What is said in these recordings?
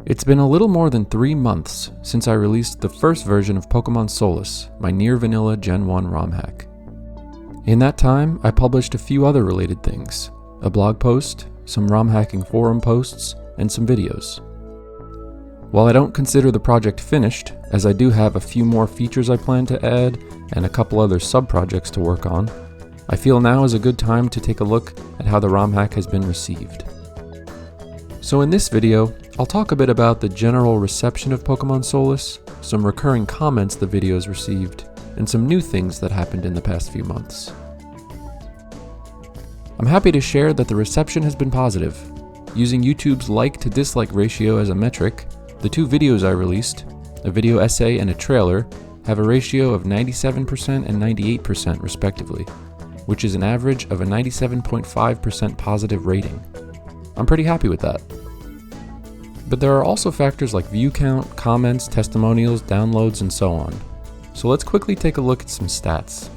It's been a little more than 3 months since I released the first version of Pokémon Solus, my near vanilla Gen 1 ROM hack. In that time, I published a few other related things, a blog post, some ROM hacking forum posts, and some videos. While I don't consider the project finished, as I do have a few more features I plan to add and a couple other sub-projects to work on, I feel now is a good time to take a look at how the ROM hack has been received. So in this video, I'll talk a bit about the general reception of Pokémon Solus, some recurring comments the videos received, and some new things that happened in the past few months. I'm happy to share that the reception has been positive. Using YouTube's like to dislike ratio as a metric, the 2 videos I released, a video essay and a trailer, have a ratio of 97% and 98% respectively, which is an average of a 97.5% positive rating. I'm pretty happy with that. But there are also factors like view count, comments, testimonials, downloads, and so on. So let's quickly take a look at some stats.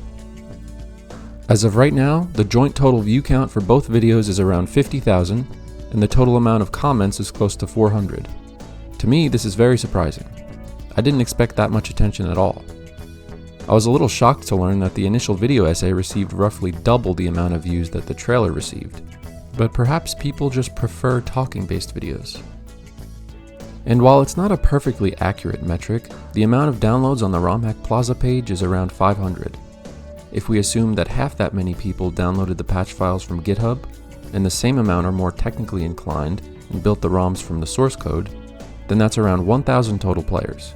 As of right now, the joint total view count for both videos is around 50,000, and the total amount of comments is close to 400. To me, this is very surprising. I didn't expect that much attention at all. I was a little shocked to learn that the initial video essay received roughly double the amount of views that the trailer received. But perhaps people just prefer talking-based videos. And while it's not a perfectly accurate metric, the amount of downloads on the Romhack Plaza page is around 500. If we assume that half that many people downloaded the patch files from GitHub, and the same amount are more technically inclined and built the ROMs from the source code, then that's around 1,000 total players.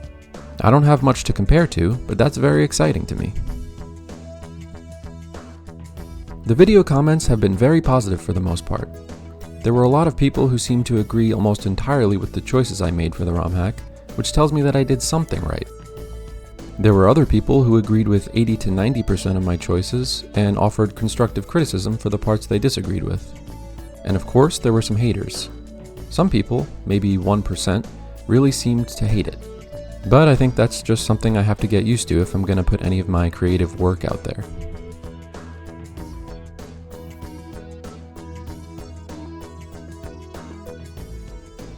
I don't have much to compare to, but that's very exciting to me. The video comments have been very positive for the most part. There were a lot of people who seemed to agree almost entirely with the choices I made for the ROM hack, which tells me that I did something right. There were other people who agreed with 80 to 90% of my choices and offered constructive criticism for the parts they disagreed with. And of course, there were some haters. Some people, maybe 1%, really seemed to hate it. But I think that's just something I have to get used to if I'm going to put any of my creative work out there.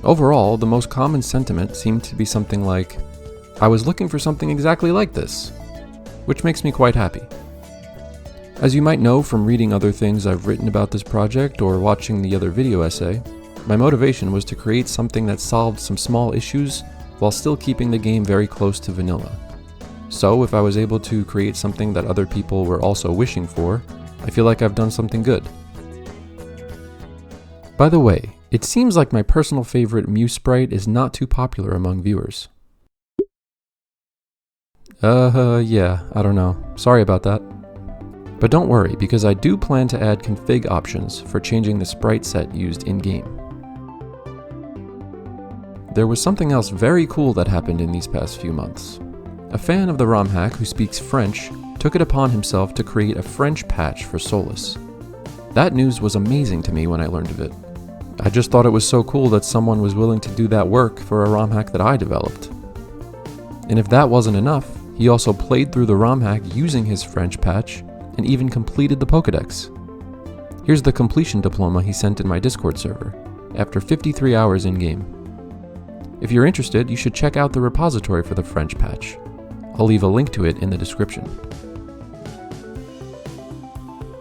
Overall, the most common sentiment seemed to be something like, "I was looking for something exactly like this," which makes me quite happy. As you might know from reading other things I've written about this project or watching the other video essay, my motivation was to create something that solved some small issues while still keeping the game very close to vanilla. So if I was able to create something that other people were also wishing for, I feel like I've done something good. By the way, it seems like my personal favorite Mew sprite is not too popular among viewers. Yeah, I don't know. Sorry about that. But don't worry, because I do plan to add config options for changing the sprite set used in-game. There was something else very cool that happened in these past few months. A fan of the ROM hack who speaks French took it upon himself to create a French patch for Solus. That news was amazing to me when I learned of it. I just thought it was so cool that someone was willing to do that work for a ROM hack that I developed. And if that wasn't enough, he also played through the ROM hack using his French patch and even completed the Pokédex. Here's the completion diploma he sent in my Discord server, after 53 hours in-game. If you're interested, you should check out the repository for the French patch. I'll leave a link to it in the description.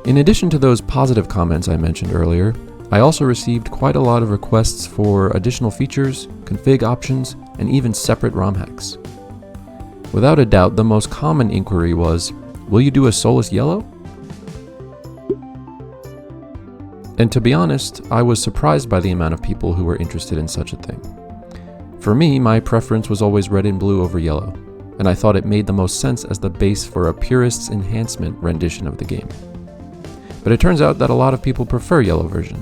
In addition to those positive comments I mentioned earlier, I also received quite a lot of requests for additional features, config options, and even separate ROM hacks. Without a doubt, the most common inquiry was, "Will you do a Solus Yellow?" And to be honest, I was surprised by the amount of people who were interested in such a thing. For me, my preference was always red and blue over yellow, and I thought it made the most sense as the base for a purist's enhancement rendition of the game. But it turns out that a lot of people prefer yellow version.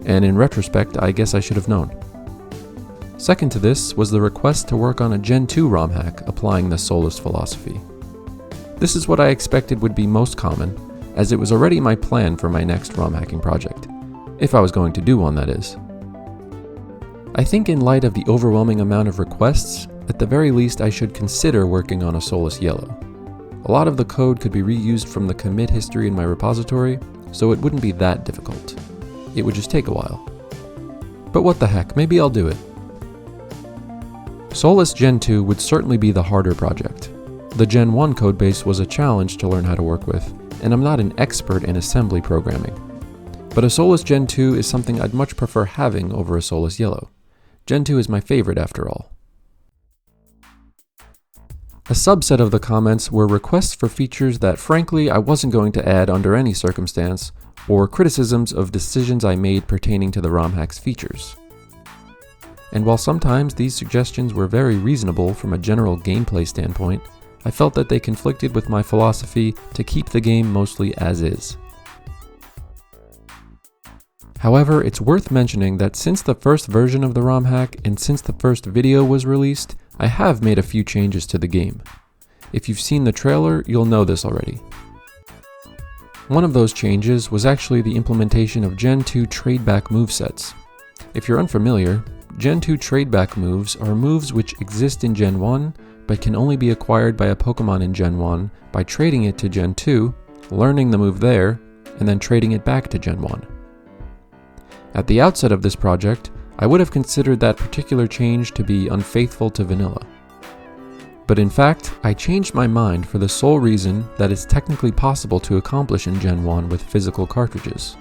And in retrospect, I guess I should have known. Second to this was the request to work on a Gen 2 ROM hack applying the Solus philosophy. This is what I expected would be most common, as it was already my plan for my next ROM hacking project, if I was going to do one, that is. I think in light of the overwhelming amount of requests, at the very least I should consider working on a Solus Yellow. A lot of the code could be reused from the commit history in my repository, so it wouldn't be that difficult. It would just take a while. But what the heck, maybe I'll do it. Solus Gen 2 would certainly be the harder project. The Gen 1 codebase was a challenge to learn how to work with, and I'm not an expert in assembly programming. But a Solus Gen 2 is something I'd much prefer having over a Solus Yellow. Gen 2 is my favorite after all. A subset of the comments were requests for features that frankly I wasn't going to add under any circumstance, or criticisms of decisions I made pertaining to the Romhack's features. And while sometimes these suggestions were very reasonable from a general gameplay standpoint, I felt that they conflicted with my philosophy to keep the game mostly as is. However, it's worth mentioning that since the first version of the Romhack and since the first video was released, I have made a few changes to the game. If you've seen the trailer, you'll know this already. One of those changes was actually the implementation of Gen 2 tradeback movesets. If you're unfamiliar, Gen 2 tradeback moves are moves which exist in Gen 1, but can only be acquired by a Pokémon in Gen 1 by trading it to Gen 2, learning the move there, and then trading it back to Gen 1. At the outset of this project, I would have considered that particular change to be unfaithful to vanilla. But in fact, I changed my mind for the sole reason that it's technically possible to accomplish in Gen 1 with physical cartridges.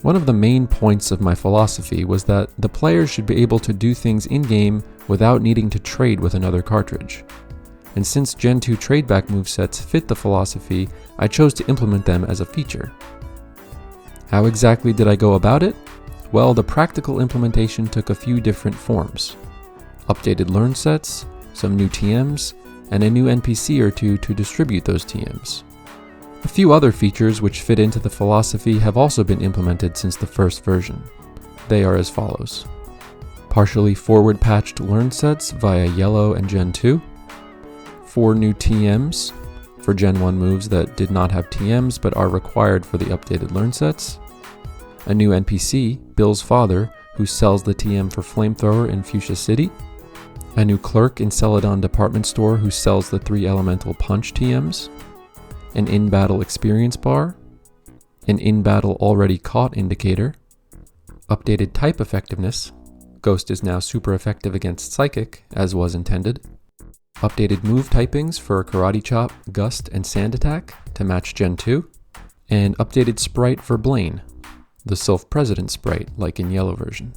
One of the main points of my philosophy was that the player should be able to do things in-game without needing to trade with another cartridge. And since Gen 2 tradeback movesets fit the philosophy, I chose to implement them as a feature. How exactly did I go about it? Well, the practical implementation took a few different forms. Updated learn sets, some new TMs, and a new NPC or two to distribute those TMs. A few other features which fit into the philosophy have also been implemented since the first version. They are as follows. Partially forward patched learn sets via Yellow and Gen 2, 4 new TMs for Gen 1 moves that did not have TMs but are required for the updated learn sets, a new NPC, Bill's father, who sells the TM for Flamethrower in Fuchsia City, a new clerk in Celadon Department Store who sells the 3 Elemental Punch TMs, an in-battle experience bar, an in-battle already caught indicator, updated type effectiveness, Ghost is now super effective against Psychic, as was intended, updated move typings for Karate Chop, Gust, and Sand Attack to match Gen 2, and updated sprite for Blaine, the Self-President sprite like in Yellow version.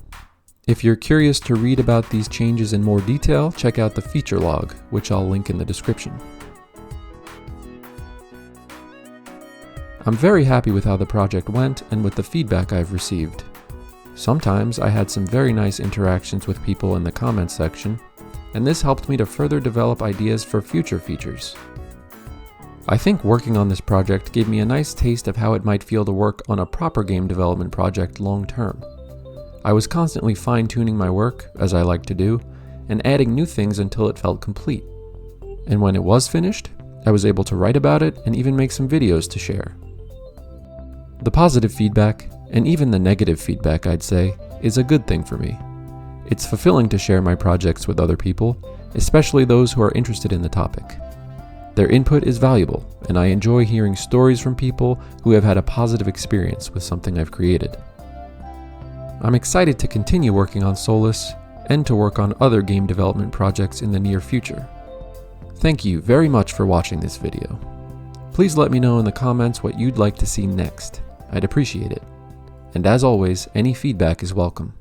If you're curious to read about these changes in more detail, check out the feature log, which I'll link in the description. I'm very happy with how the project went and with the feedback I've received. Sometimes I had some very nice interactions with people in the comments section, and this helped me to further develop ideas for future features. I think working on this project gave me a nice taste of how it might feel to work on a proper game development project long term. I was constantly fine-tuning my work, as I like to do, and adding new things until it felt complete. And when it was finished, I was able to write about it and even make some videos to share. The positive feedback, and even the negative feedback I'd say, is a good thing for me. It's fulfilling to share my projects with other people, especially those who are interested in the topic. Their input is valuable, and I enjoy hearing stories from people who have had a positive experience with something I've created. I'm excited to continue working on Solus, and to work on other game development projects in the near future. Thank you very much for watching this video. Please let me know in the comments what you'd like to see next. I'd appreciate it. And as always, any feedback is welcome.